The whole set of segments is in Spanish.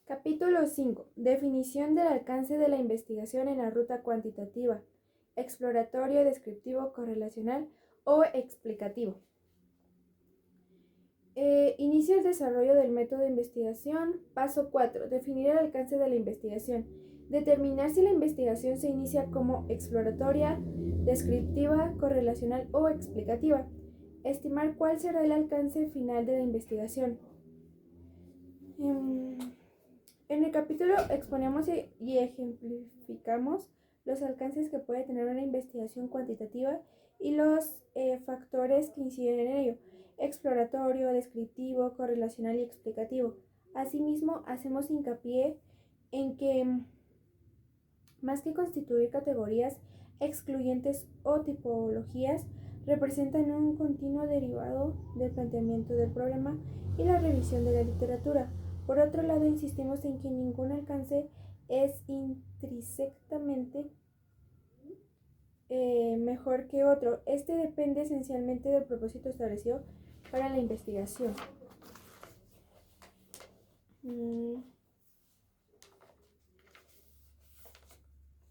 Capítulo 5. Definición del alcance de la investigación en la ruta cuantitativa, exploratorio, descriptivo, correlacional o explicativo. Inicia el desarrollo del método de investigación. Paso 4. Definir el alcance de la investigación. Determinar si la investigación se inicia como exploratoria, descriptiva, correlacional o explicativa. Estimar cuál será el alcance final de la investigación. En el capítulo exponemos y ejemplificamos los alcances que puede tener una investigación cuantitativa y los factores que inciden en ello: exploratorio, descriptivo, correlacional y explicativo. Asimismo, hacemos hincapié en que, más que constituir categorías excluyentes o tipologías, representan un continuo derivado del planteamiento del problema y la revisión de la literatura. Por otro lado, insistimos en que ningún alcance es intrínsecamente mejor que otro. Este depende esencialmente del propósito establecido para la investigación.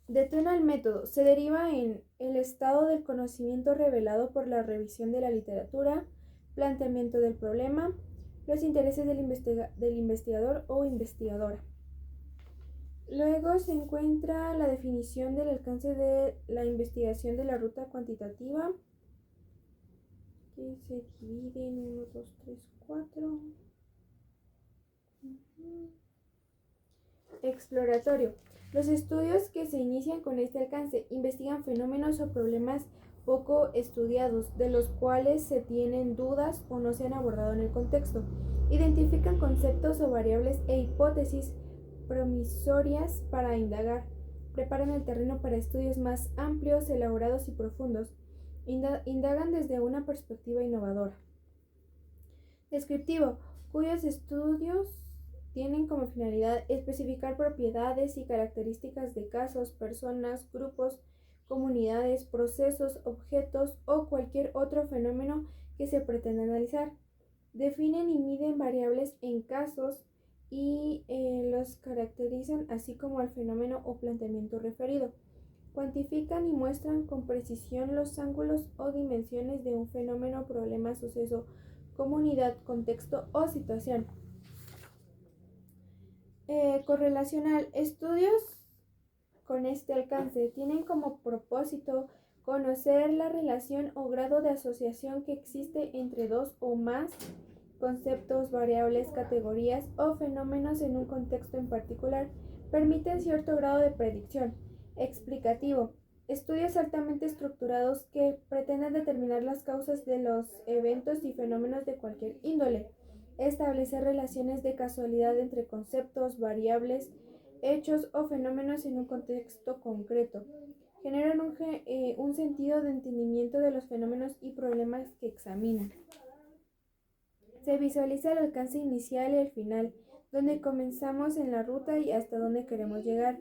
Detona el método. Se deriva en el estado del conocimiento revelado por la revisión de la literatura, planteamiento del problema, los intereses del investigador o investigadora. Luego se encuentra la definición del alcance de la investigación de la ruta cuantitativa, que se divide en 1, 2, 3, 4. Exploratorio. Los estudios que se inician con este alcance investigan fenómenos o problemas poco estudiados, de los cuales se tienen dudas o no se han abordado en el contexto. Identifican conceptos o variables e hipótesis promisorias para indagar. Preparan el terreno para estudios más amplios, elaborados y profundos. Indagan desde una perspectiva innovadora. Descriptivo, cuyos estudios tienen como finalidad especificar propiedades y características de casos, personas, grupos, comunidades, procesos, objetos o cualquier otro fenómeno que se pretenda analizar. Definen y miden variables en casos y los caracterizan, así como al fenómeno o planteamiento referido. Cuantifican y muestran con precisión los ángulos o dimensiones de un fenómeno, problema, suceso, comunidad, contexto o situación. Correlacional. Estudios con este alcance tienen como propósito conocer la relación o grado de asociación que existe entre dos o más conceptos, variables, categorías o fenómenos en un contexto en particular. Permiten cierto grado de predicción. Explicativo. Estudios altamente estructurados que pretenden determinar las causas de los eventos y fenómenos de cualquier índole. Establecer relaciones de causalidad entre conceptos, variables, hechos o fenómenos en un contexto concreto. Generan un sentido de entendimiento de los fenómenos y problemas que examinan. Se visualiza el alcance inicial y el final, donde comenzamos en la ruta y hasta dónde queremos llegar.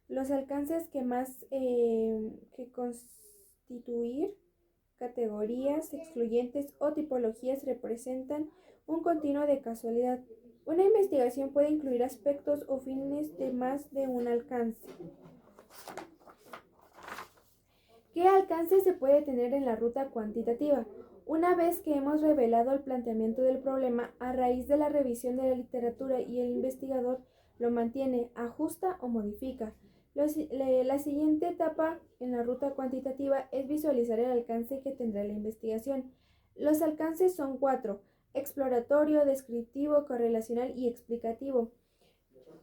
Los alcances que más que constituir categorías excluyentes o tipologías representan un continuo de causalidad. Una investigación puede incluir aspectos o fines de más de un alcance. ¿Qué alcance se puede tener en la ruta cuantitativa? Una vez que hemos revelado el planteamiento del problema, a raíz de la revisión de la literatura y el investigador lo mantiene, ajusta o modifica. La siguiente etapa en la ruta cuantitativa es visualizar el alcance que tendrá la investigación. Los alcances son 4: exploratorio, descriptivo, correlacional y explicativo.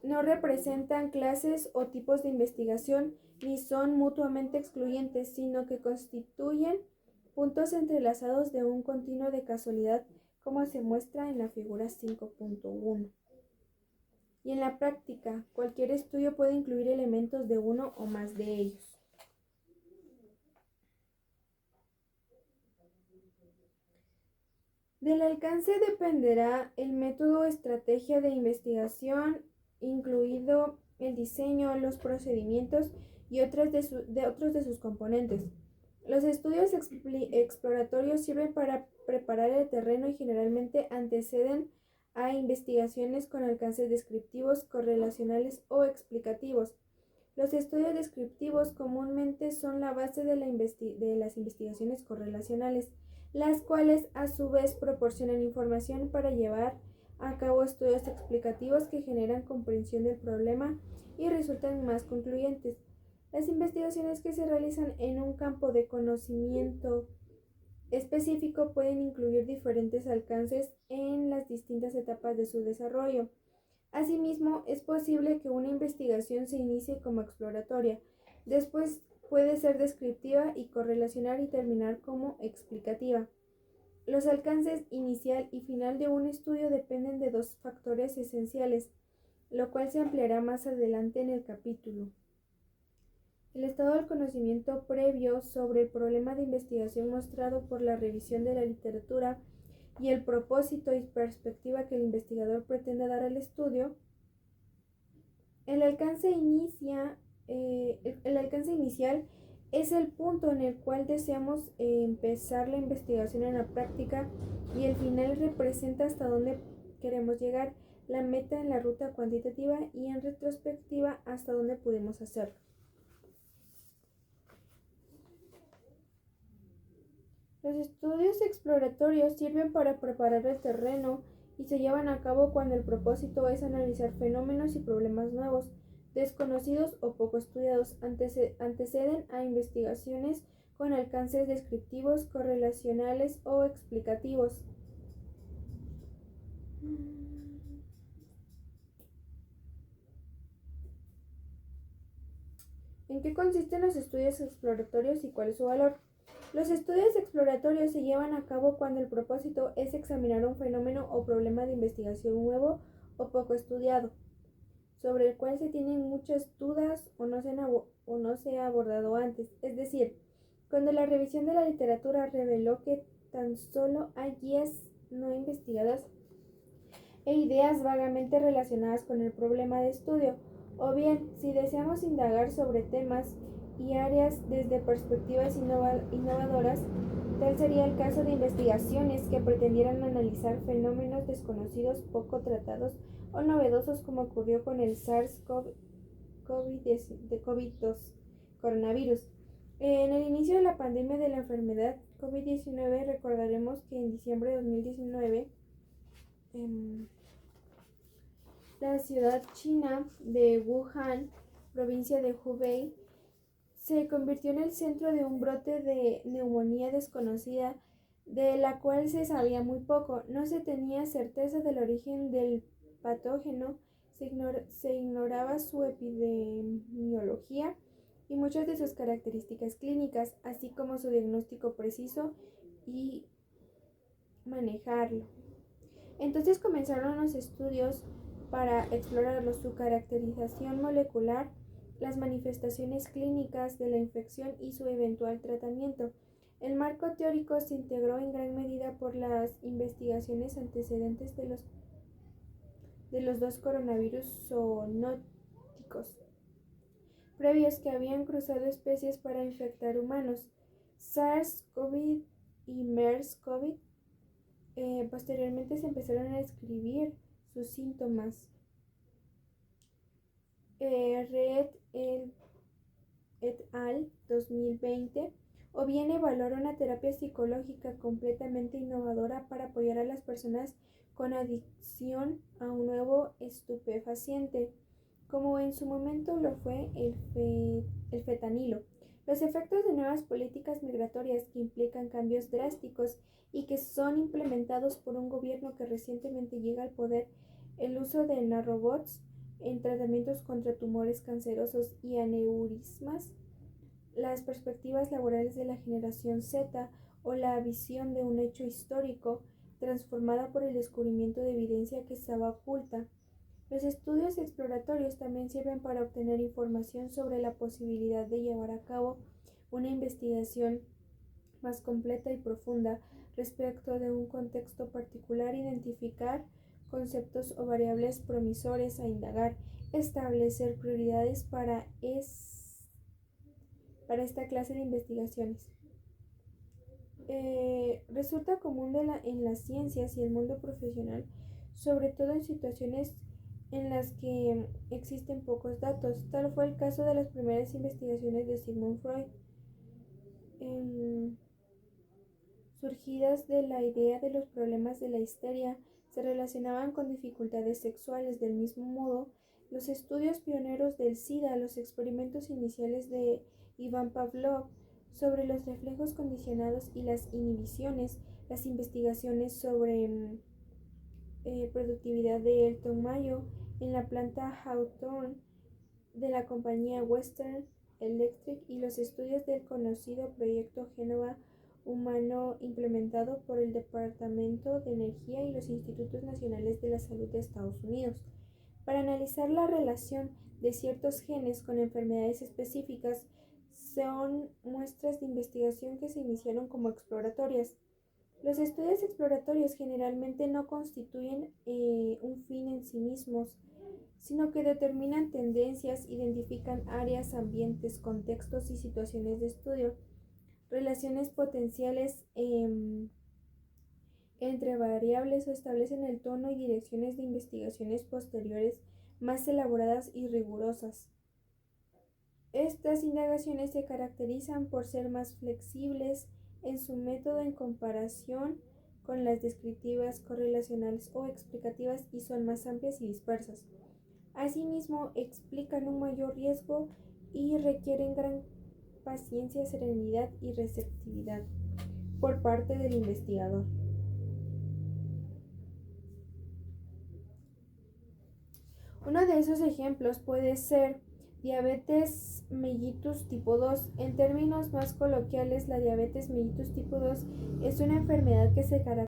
No representan clases o tipos de investigación ni son mutuamente excluyentes, sino que constituyen puntos entrelazados de un continuo de causalidad, como se muestra en la figura 5.1. Y en la práctica, cualquier estudio puede incluir elementos de uno o más de ellos. Del alcance dependerá el método o estrategia de investigación, incluido el diseño, los procedimientos y otros de sus componentes. Los estudios exploratorios sirven para preparar el terreno y generalmente anteceden a investigaciones con alcances descriptivos, correlacionales o explicativos. Los estudios descriptivos comúnmente son la base de las investigaciones correlacionales, las cuales a su vez proporcionan información para llevar a cabo estudios explicativos que generan comprensión del problema y resultan más concluyentes. Las investigaciones que se realizan en un campo de conocimiento específico pueden incluir diferentes alcances en las distintas etapas de su desarrollo. Asimismo, es posible que una investigación se inicie como exploratoria, después puede ser descriptiva y correlacionar y terminar como explicativa. Los alcances inicial y final de un estudio dependen de dos factores esenciales, lo cual se ampliará más adelante en el capítulo. El estado del conocimiento previo sobre el problema de investigación mostrado por la revisión de la literatura y el propósito y perspectiva que el investigador pretende dar al estudio. El alcance inicial es el punto en el cual deseamos empezar la investigación en la práctica y el final representa hasta dónde queremos llegar, la meta en la ruta cuantitativa y en retrospectiva hasta dónde pudimos hacerlo. Los estudios exploratorios sirven para preparar el terreno y se llevan a cabo cuando el propósito es analizar fenómenos y problemas nuevos, desconocidos o poco estudiados. Anteceden a investigaciones con alcances descriptivos, correlacionales o explicativos. ¿En qué consisten los estudios exploratorios y cuál es su valor? Los estudios exploratorios se llevan a cabo cuando el propósito es examinar un fenómeno o problema de investigación nuevo o poco estudiado, sobre el cual se tienen muchas dudas o no se ha abordado antes. Es decir, cuando la revisión de la literatura reveló que tan solo hay guías no investigadas e ideas vagamente relacionadas con el problema de estudio, o bien, si deseamos indagar sobre temas y áreas desde perspectivas innovadoras, tal sería el caso de investigaciones que pretendieran analizar fenómenos desconocidos, poco tratados o novedosos, como ocurrió con el SARS-CoV-2 coronavirus. En el inicio de la pandemia de la enfermedad COVID-19, recordaremos que en diciembre de 2019, la ciudad china de Wuhan, provincia de Hubei, se convirtió en el centro de un brote de neumonía desconocida, de la cual se sabía muy poco. No se tenía certeza del origen del patógeno, se ignoraba su epidemiología y muchas de sus características clínicas, así como su diagnóstico preciso y manejarlo. Entonces comenzaron los estudios para explorarlo, su caracterización molecular, las manifestaciones clínicas de la infección y su eventual tratamiento. El marco teórico se integró en gran medida por las investigaciones antecedentes de los dos coronavirus zoonóticos previos que habían cruzado especies para infectar humanos, SARS-CoV y MERS-CoV. Posteriormente se empezaron a describir sus síntomas. Red et al. 2020, o bien valora una terapia psicológica completamente innovadora para apoyar a las personas con adicción a un nuevo estupefaciente, como en su momento lo fue el fentanilo. Los efectos de nuevas políticas migratorias que implican cambios drásticos y que son implementados por un gobierno que recientemente llega al poder, el uso de nanorobots en tratamientos contra tumores cancerosos y aneurismas, las perspectivas laborales de la generación Z o la visión de un hecho histórico transformada por el descubrimiento de evidencia que estaba oculta. Los estudios exploratorios también sirven para obtener información sobre la posibilidad de llevar a cabo una investigación más completa y profunda respecto de un contexto particular, identificar conceptos o variables promisores a indagar, establecer prioridades para esta clase de investigaciones. Resulta común en las ciencias y el mundo profesional sobre todo en situaciones en las que existen pocos datos. Tal fue el caso de las primeras investigaciones de Sigmund Freud, em, surgidas de la idea de los problemas de la histeria, se relacionaban con dificultades sexuales. Del mismo modo, los estudios pioneros del SIDA, los experimentos iniciales de Ivan Pavlov sobre los reflejos condicionados y las inhibiciones, las investigaciones sobre productividad de Elton Mayo en la planta Hawthorne de la compañía Western Electric y los estudios del conocido proyecto Génova humano implementado por el Departamento de Energía y los Institutos Nacionales de la Salud de Estados Unidos para analizar la relación de ciertos genes con enfermedades específicas son muestras de investigación que se iniciaron como exploratorias. Los estudios exploratorios generalmente no constituyen un fin en sí mismos, sino que determinan tendencias, identifican áreas, ambientes, contextos y situaciones de estudio, relaciones potenciales entre variables o establecen el tono y direcciones de investigaciones posteriores más elaboradas y rigurosas. Estas indagaciones se caracterizan por ser más flexibles en su método en comparación con las descriptivas, correlacionales o explicativas y son más amplias y dispersas. Asimismo, explican un mayor riesgo y requieren gran paciencia, serenidad y receptividad por parte del investigador. Uno de esos ejemplos puede ser diabetes mellitus tipo 2. En términos más coloquiales, la diabetes mellitus tipo 2 es una enfermedad que se caracteriza